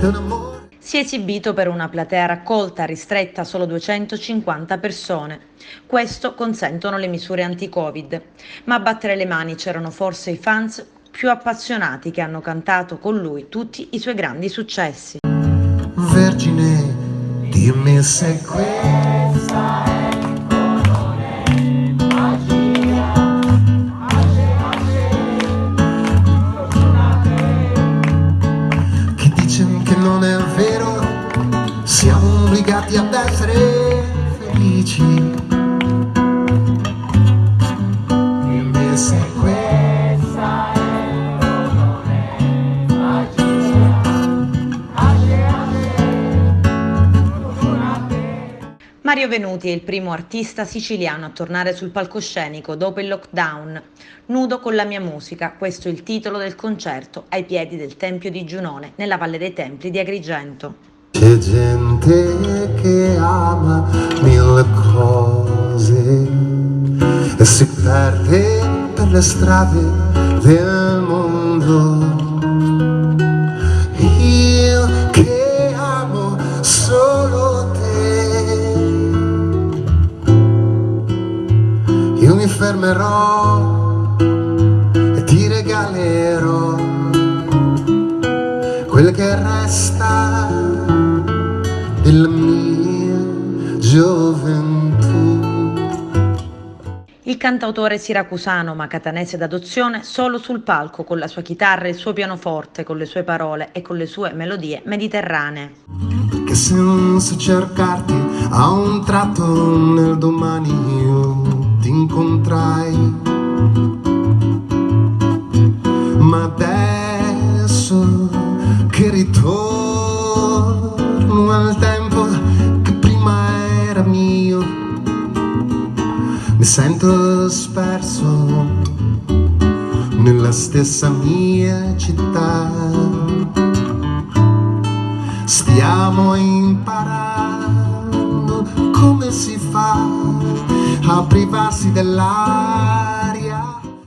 è un amore. Si è esibito per una platea raccolta, ristretta a solo 250 persone. Questo consentono le misure anti-Covid. Ma a battere le mani c'erano forse i fans più appassionati che hanno cantato con lui tutti i suoi grandi successi. Vergine, dimmi se questa è chi dice che non è vero, siamo obbligati ad essere felici. Dimmi se questa è Mario Venuti è il primo artista siciliano a tornare sul palcoscenico dopo il lockdown. Nudo con la mia musica, questo è il titolo del concerto ai piedi del Tempio di Giunone, nella Valle dei Templi di Agrigento. c'è gente che ama mille cose e si perde per le strade del mondo. Io che amo solo te, io mi fermerò e ti regalerò quel che resta della mia gioventù. Il cantautore siracusano ma catanese d'adozione solo sul palco con la sua chitarra e il suo pianoforte, con le sue parole e con le sue melodie mediterranee. Che se non so cercarti a un tratto nel domani io ti incontrai, ma adesso che ritorno al tempo che prima era mio, mi sento sperso nella stessa mia città. Stiamo imparando come si fa a privarsi dell'aria